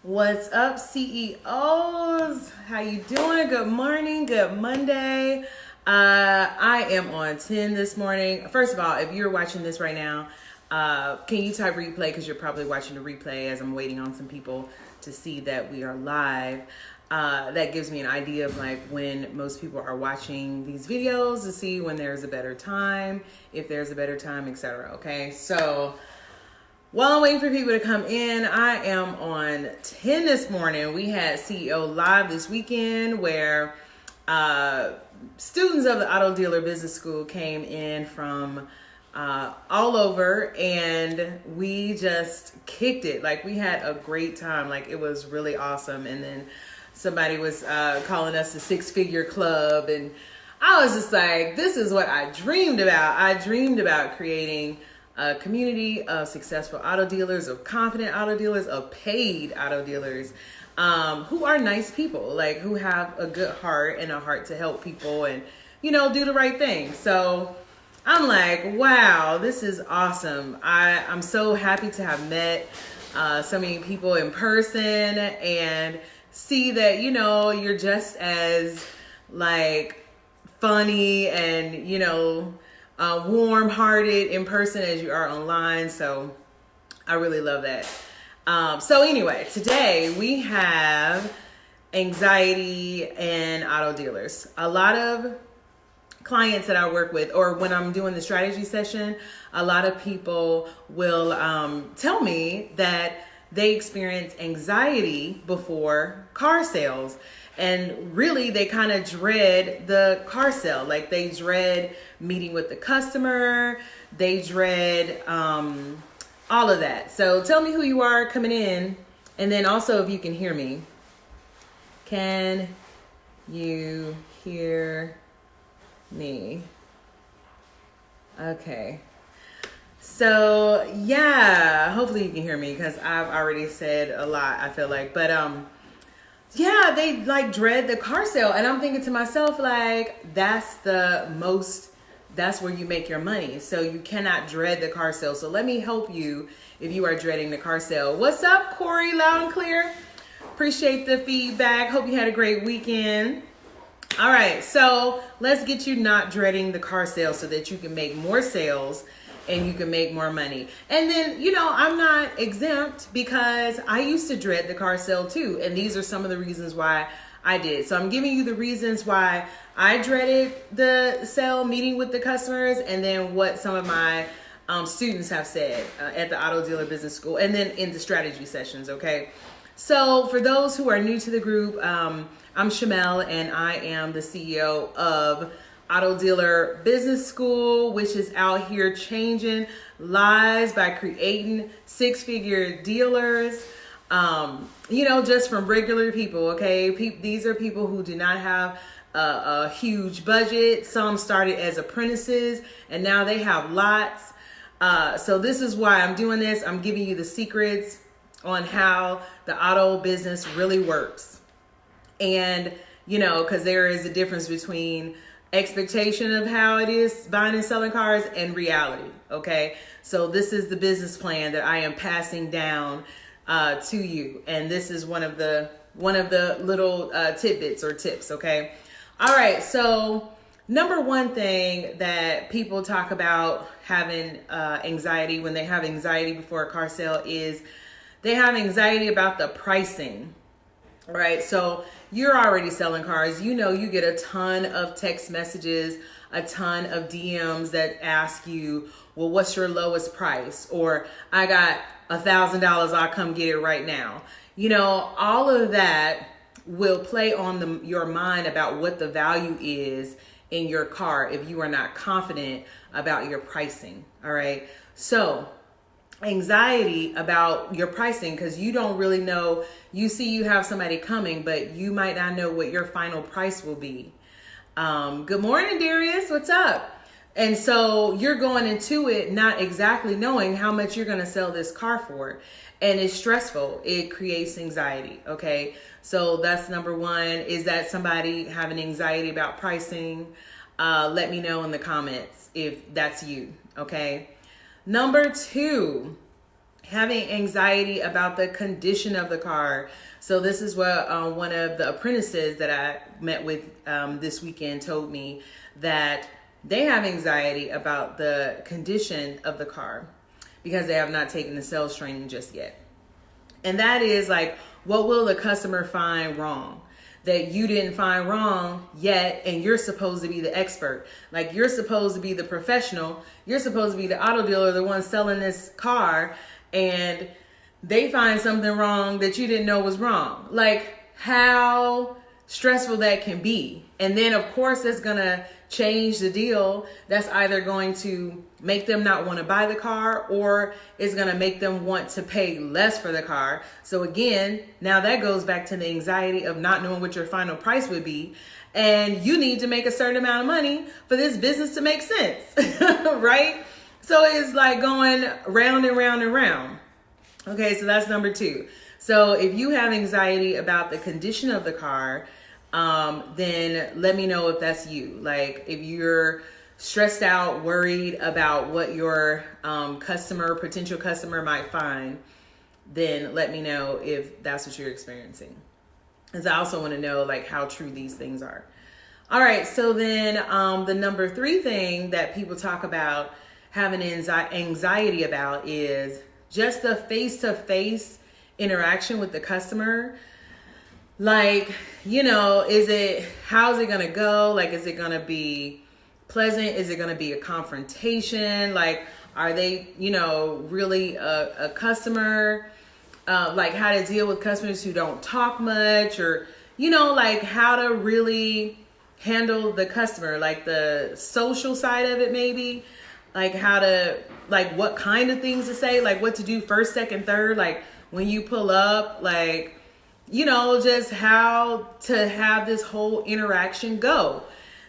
What's up, CEOs? How you doing? Good morning, good Monday. I am on 10 this morning. First of all, if you're watching this right now, can you type replay? Because you're probably watching the replay as I'm waiting on some people to see that we are live. That gives me an idea of like when most people are watching these videos to see when there's a better time, if there's a better time, etc. Okay, so while I'm waiting for people to come in, I am on 10 this morning. We had CEO Live this weekend where students of the Auto Dealer Business School came in from all over, and we just kicked it. Like, we had a great time. Like, it was really awesome. And then somebody was calling us the six-figure club, and I was just like, this is what I dreamed about. I dreamed about creating a community of successful auto dealers, of confident auto dealers, of paid auto dealers, who are nice people, like who have a good heart and a heart to help people and, you know, do the right thing. So I'm like, wow, this is awesome. I'm so happy to have met so many people in person and see that, you know, you're just as like funny and, you know, warm-hearted in person as you are online. So I really love that. So anyway, today we have anxiety and auto dealers. A lot of clients that I work with, or when I'm doing the strategy session, a lot of people will tell me that they experience anxiety before car sales. And really, they kind of dread the car sale. Like, they dread meeting with the customer. They dread all of that. So tell me who you are coming in. And then also, if you can hear me. Can you hear me? Okay. So, yeah, hopefully you can hear me because I've already said a lot, I feel like. But, yeah, they like dread the car sale. And I'm thinking to myself, like, that's where you make your money. So you cannot dread the car sale. So let me help you if you are dreading the car sale. What's up, Corey? Loud and clear. Appreciate the feedback. Hope you had a great weekend. All right, so let's get you not dreading the car sale so that you can make more sales and you can make more money. And then, you know, I'm not exempt because I used to dread the car sale too. And these are some of the reasons why I did. So I'm giving you the reasons why I dreaded the sale, meeting with the customers, and then what some of my students have said at the Auto Dealer Business School, and then in the strategy sessions, okay? So for those who are new to the group, I'm Shamel, and I am the CEO of Auto Dealer Business School, which is out here changing lives by creating six-figure dealers, you know, just from regular people, okay? These are people who do not have a huge budget. Some started as apprentices, and now they have lots. So this is why I'm doing this. I'm giving you the secrets on how the auto business really works. And, you know, because there is a difference between expectation of how it is buying and selling cars and reality. Okay. So this is the business plan that I am passing down to you. And this is one of the little tidbits or tips. Okay. All right. So number one thing that people talk about having anxiety when they have anxiety before a car sale is they have anxiety about the pricing. Right. So you're already selling cars. You know, you get a ton of text messages, a ton of DMs that ask you, well, what's your lowest price? Or I got $1,000. I'll come get it right now. You know, all of that will play on your mind about what the value is in your car if you are not confident about your pricing. All right. So anxiety about your pricing because you don't really know. You see you have somebody coming, but you might not know what your final price will be. Good morning, Darius. What's up? And so you're going into it not exactly knowing how much you're going to sell this car for. And it's stressful. It creates anxiety. Okay. So that's number one. Is that somebody having anxiety about pricing? Let me know in the comments if that's you. Okay. Number two, having anxiety about the condition of the car. So this is what one of the apprentices that I met with this weekend told me, that they have anxiety about the condition of the car because they have not taken the sales training just yet. And that is like, what will the customer find wrong that you didn't find wrong yet? And you're supposed to be the expert. Like, you're supposed to be the professional. You're supposed to be the auto dealer, the one selling this car, and they find something wrong that you didn't know was wrong. Like, how stressful that can be. And then of course that's gonna change the deal. That's either going to make them not want to buy the car, or it's gonna make them want to pay less for the car. So again, now that goes back to the anxiety of not knowing what your final price would be. And you need to make a certain amount of money for this business to make sense, right? So it's like going round and round and round. Okay, so that's number 2. So if you have anxiety about the condition of the car, then let me know if that's you. Like, if you're stressed out, worried about what your potential customer might find, then let me know if that's what you're experiencing. Because I also want to know like how true these things are. All right, so then the number 3 thing that people talk about having anxiety about is just the face-to-face interaction with the customer. Like, how's it gonna go? Like, is it gonna be pleasant? Is it gonna be a confrontation? Like, are they, really a customer? Like, how to deal with customers who don't talk much, or, like how to really handle the customer, like the social side of it, maybe. Like how to, like what kind of things to say, like what to do first, second, third, like when you pull up, like, just how to have this whole interaction go.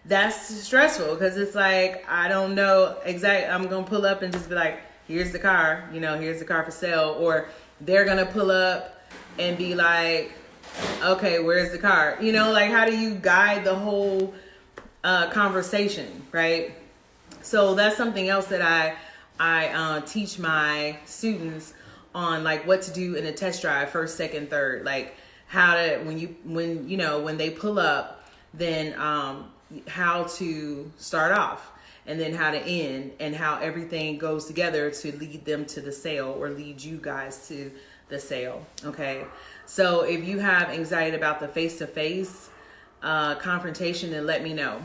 That's stressful because it's like, I don't know exactly. I'm going to pull up and just be like, here's the car, here's the car for sale. Or they're going to pull up and be like, okay, where's the car? Like, how do you guide the whole conversation, right? So that's something else that I teach my students on, like what to do in a test drive, first, second, third, like how to, when they pull up, then how to start off, and then how to end, and how everything goes together to lead them to the sale, or lead you guys to the sale. Okay. So if you have anxiety about the face-to-face confrontation, then let me know.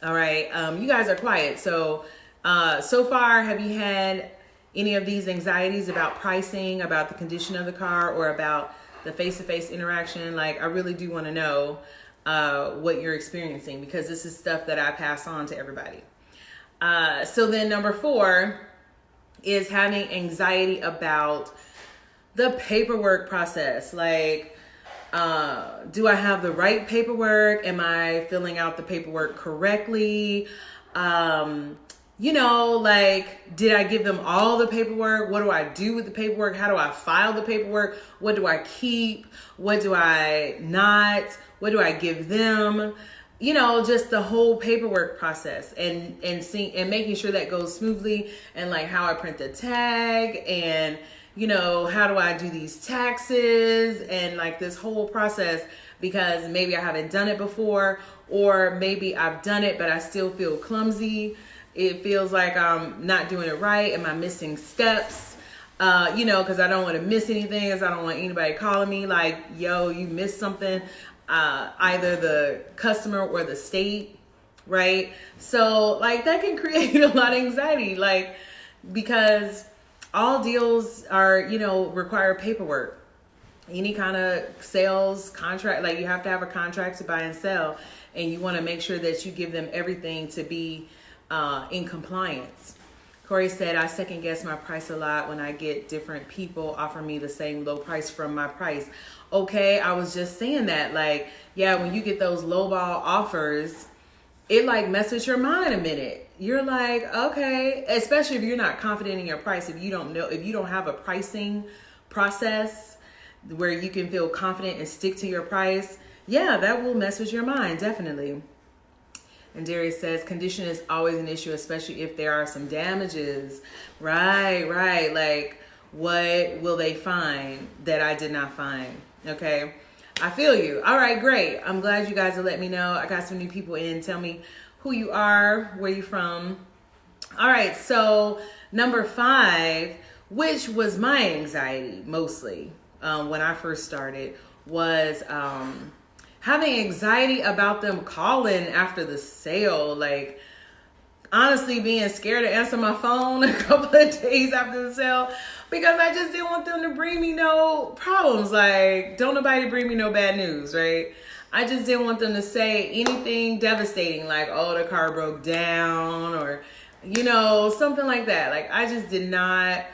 All right. You guys are quiet. So far, have you had any of these anxieties about pricing, about the condition of the car, or about the face-to-face interaction? Like, I really do want to know what you're experiencing, because this is stuff that I pass on to everybody. So then number 4 is having anxiety about the paperwork process. Like, do I have the right paperwork? Am I filling out the paperwork correctly? Like, did I give them all the paperwork? What do I do with the paperwork? How do I file the paperwork? What do I keep? What do I not? What do I give them? Just the whole paperwork process, and making sure that goes smoothly, and like how I print the tag, and how do I do these taxes, and like this whole process, because maybe I haven't done it before, or maybe I've done it, but I still feel clumsy. It feels like I'm not doing it right. Am I missing steps? Because I don't want to miss anything, because I don't want anybody calling me like, yo, you missed something, either the customer or the state, right? So like that can create a lot of anxiety, like, because all deals are, require paperwork. Any kind of sales contract, like you have to have a contract to buy and sell, and you want to make sure that you give them everything to be in compliance. Corey said, I second guess my price a lot when I get different people offer me the same low price from my price. Okay, I was just saying that, like, yeah, when you get those lowball offers, it like messes your mind a minute. You're like, okay, especially if you're not confident in your price, if you don't have a pricing process where you can feel confident and stick to your price, yeah, that will mess with your mind, definitely. And Darius says, condition is always an issue, especially if there are some damages. Right. Like, What will they find that I did not find? Okay. I feel you. All right, great. I'm glad you guys will let me know. I got some new people in. Tell me who you are, where you from. All right, so number 5, which was my anxiety mostly when I first started, was having anxiety about them calling after the sale. Like, honestly, being scared to answer my phone a couple of days after the sale because I just didn't want them to bring me no problems. Like, don't nobody bring me no bad news, right? I just didn't want them to say anything devastating like, oh, the car broke down or, you know, something like that. Like, I just did not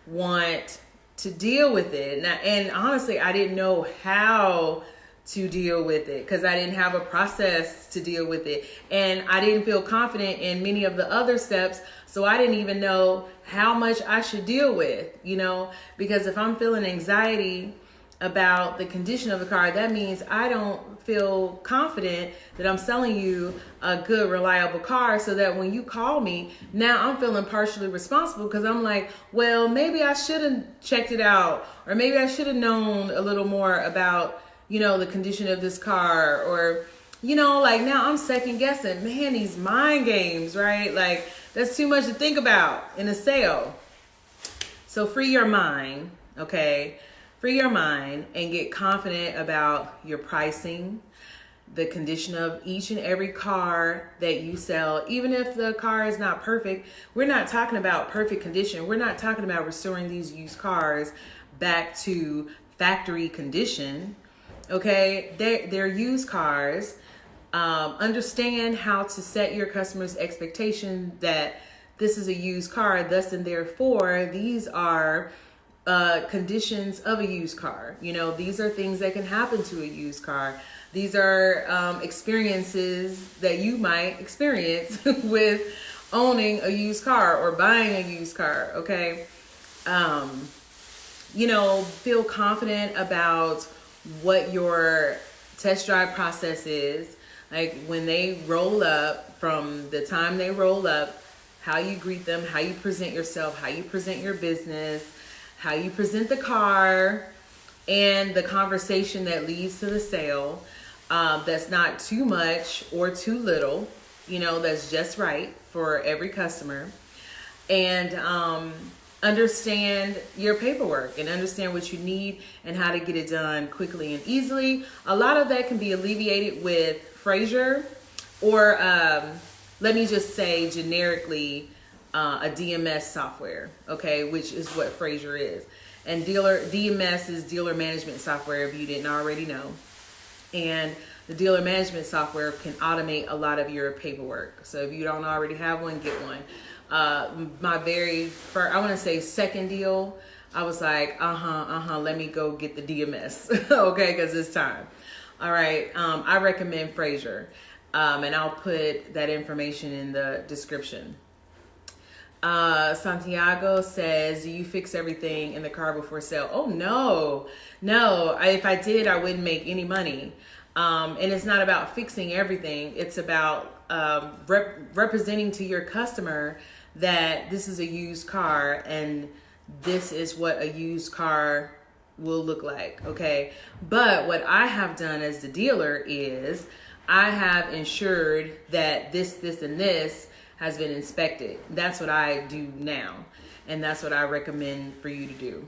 want to deal with it. And honestly, I didn't know how to deal with it because I didn't have a process to deal with it. And I didn't feel confident in many of the other steps. So I didn't even know how much I should deal with, you know, because if I'm feeling anxiety about the condition of the car, that means I don't feel confident that I'm selling you a good, reliable car, so that when you call me, now I'm feeling partially responsible because I'm like, well, maybe I should have checked it out, or maybe I should have known a little more about, you know, the condition of this car, or, you know, like now I'm second guessing, man, these mind games, right? Like, that's too much to think about in a sale. So free your mind, okay? Free your mind and get confident about your pricing, the condition of each and every car that you sell. Even if the car is not perfect, we're not talking about perfect condition. We're not talking about restoring these used cars back to factory condition. Okay, they're used cars. Understand how to set your customers' expectation that this is a used car, thus and therefore these are conditions of a used car. You know, these are things that can happen to a used car. These are experiences that you might experience with owning a used car or buying a used car. Okay, you know, feel confident about what your test drive process is. Like, when they roll up, from the time they roll up, how you greet them, how you present yourself, how you present your business, how you present the car, and the conversation that leads to the sale. That's not too much or too little, you know, that's just right for every customer. And understand your paperwork and understand what you need and how to get it done quickly and easily. A lot of that can be alleviated with Fraser, or let me just say generically, a DMS software, okay, which is what Fraser is. And DMS is dealer management software, if you didn't already know. And the dealer management software can automate a lot of your paperwork. So if you don't already have one, get one. My very first, I want to say second deal, I was like, let me go get the DMS, okay, because it's time. All right, I recommend Fraser, and I'll put that information in the description. Santiago says, do you fix everything in the car before sale? Oh, no. If I did, I wouldn't make any money. And it's not about fixing everything. It's about representing to your customer that this is a used car and this is what a used car will look like, okay? But what I have done as the dealer is I have ensured that this, and this has been inspected. That's what I do now, and that's what I recommend for you to do.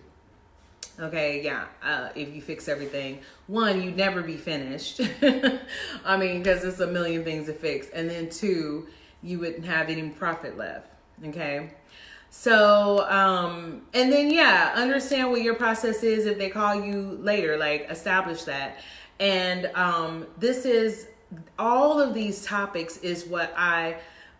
Okay, yeah, if you fix everything, one, you'd never be finished. I mean, because there's a million things to fix. And then two, you wouldn't have any profit left, okay? So, and then, yeah, understand what your process is if they call you later, like establish that. And this is, all of these topics is what I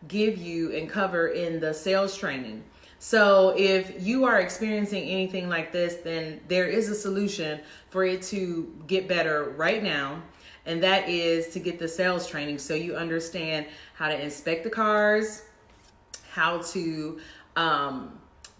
give you and cover in the sales training. So if you are experiencing anything like this, then there is a solution for it to get better right now. And that is to get the sales training so you understand how to inspect the cars, how to,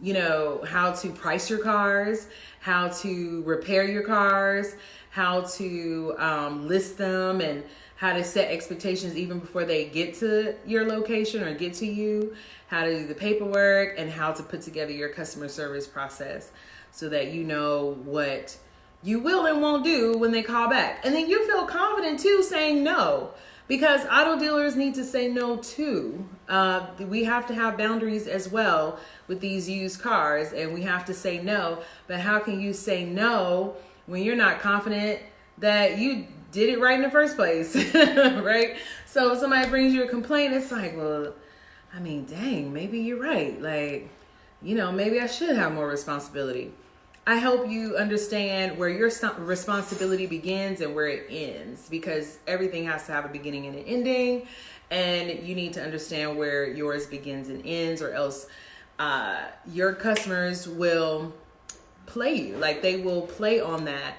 you know, how to price your cars, how to repair your cars, how to list them, and how to set expectations even before they get to your location or get to you, how to do the paperwork, and how to put together your customer service process. so that you know what you will and won't do when they call back. And then you feel confident too saying no, because auto dealers need to say no too. We have to have boundaries as well with these used cars, and we have to say no. But how can you say no when you're not confident that you did it right in the first place, right? So if somebody brings you a complaint, it's like, well, I mean, dang, maybe you're right. Like, maybe I should have more responsibility. I hope you understand where your responsibility begins and where it ends, because everything has to have a beginning and an ending, and you need to understand where yours begins and ends, or else your customers will play you. Like, they will play on that,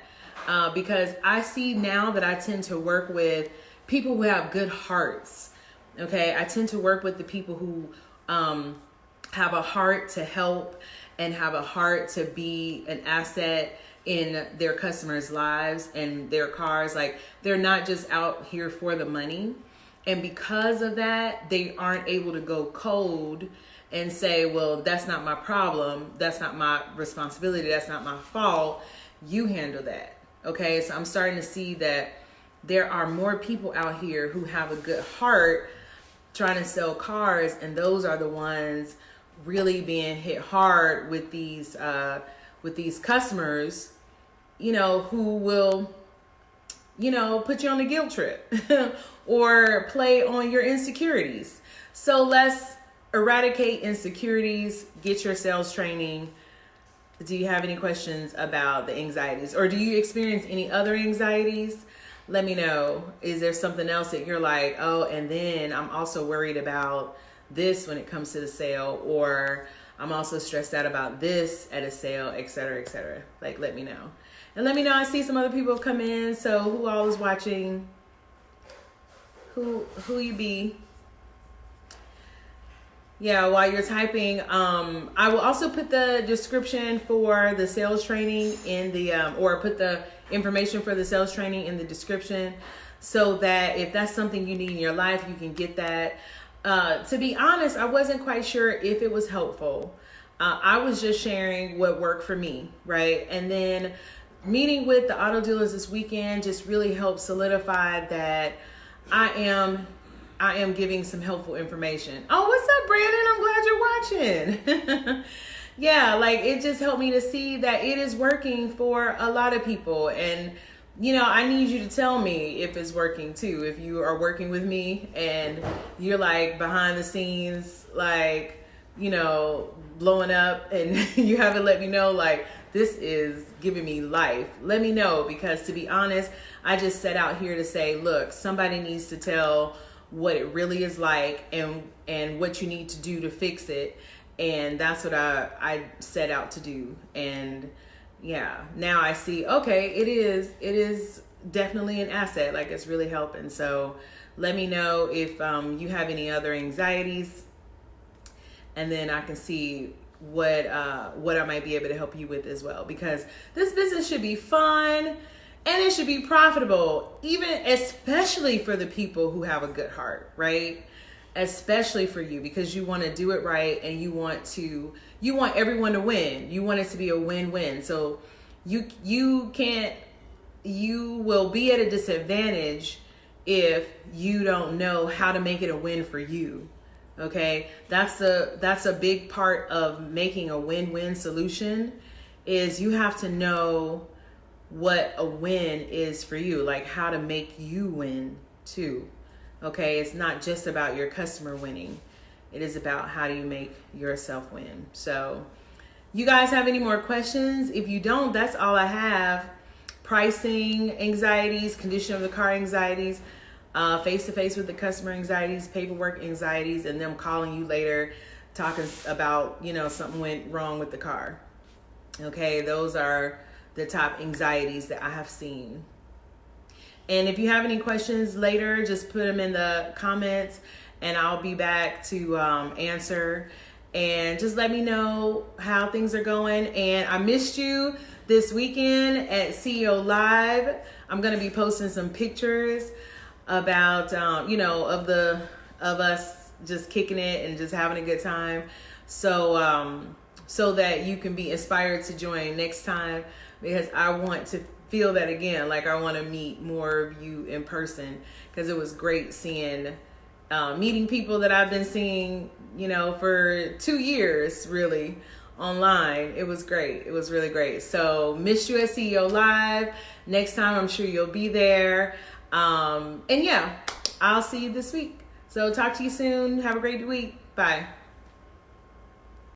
because I see now that I tend to work with people who have good hearts. Okay, I tend to work with the people who have a heart to help and have a heart to be an asset in their customers' lives and their cars. Like, they're not just out here for the money. And because of that, they aren't able to go cold and say, well, that's not my problem. That's not my responsibility. That's not my fault. You handle that. Okay, so I'm starting to see that there are more people out here who have a good heart trying to sell cars, and those are the ones really being hit hard with these customers, who will, put you on a guilt trip or play on your insecurities. So let's eradicate insecurities, get your sales training. Do you have any questions about the anxieties, or do you experience any other anxieties? Let me know. Is there something else that you're like, oh, and then I'm also worried about this when it comes to the sale, or I'm also stressed out about this at a sale, et cetera, et cetera. Like, let me know. And let me know. I see some other people come in. So who all is watching? Who you be? Yeah, while you're typing, I will also put the description for the sales training in the, or put the information for the sales training in the description, so that if that's something you need in your life, you can get that. To be honest, I wasn't quite sure if it was helpful. I was just sharing what worked for me, right? And then meeting with the auto dealers this weekend just really helped solidify that I am giving some helpful information. Oh, what's up, Brandon? I'm glad you're watching. Yeah, like, it just helped me to see that it is working for a lot of people. And, I need you to tell me if it's working too. If you are working with me and you're like behind the scenes, like, blowing up, and you haven't let me know, like, this is giving me life. Let me know, because to be honest, I just set out here to say, look, somebody needs to tell what it really is like and what you need to do to fix it. And that's what I set out to do. And yeah, now I see, okay, it is definitely an asset. Like, it's really helping. So let me know if you have any other anxieties, and then I can see what I might be able to help you with as well, because this business should be fun and it should be profitable, especially for the people who have a good heart, right? Especially for you, because you want to do it right, and you want everyone to win. You want it to be a win-win. So you will be at a disadvantage if you don't know how to make it a win for you. Okay, that's a big part of making a win-win solution, is you have to know what a win is for you, like how to make you win too. Okay, it's not just about your customer winning. It is about how do you make yourself win. So you guys have any more questions? If you don't, that's all I have. Pricing anxieties, condition of the car anxieties, face-to-face with the customer anxieties, paperwork anxieties, and them calling you later talking about, something went wrong with the car. Okay, those are the top anxieties that I have seen. And if you have any questions later, just put them in the comments and I'll be back to answer. And just let me know how things are going. And I missed you this weekend at CEO Live. I'm going to be posting some pictures about, of us just kicking it and just having a good time. So so that you can be inspired to join next time, because I want to feel that again. Like, I want to meet more of you in person, because it was great meeting people that I've been seeing, for 2 years, really, online. It was great. It was really great. So missed you at CEO Live. Next time, I'm sure you'll be there. And yeah, I'll see you this week. So talk to you soon. Have a great week. Bye.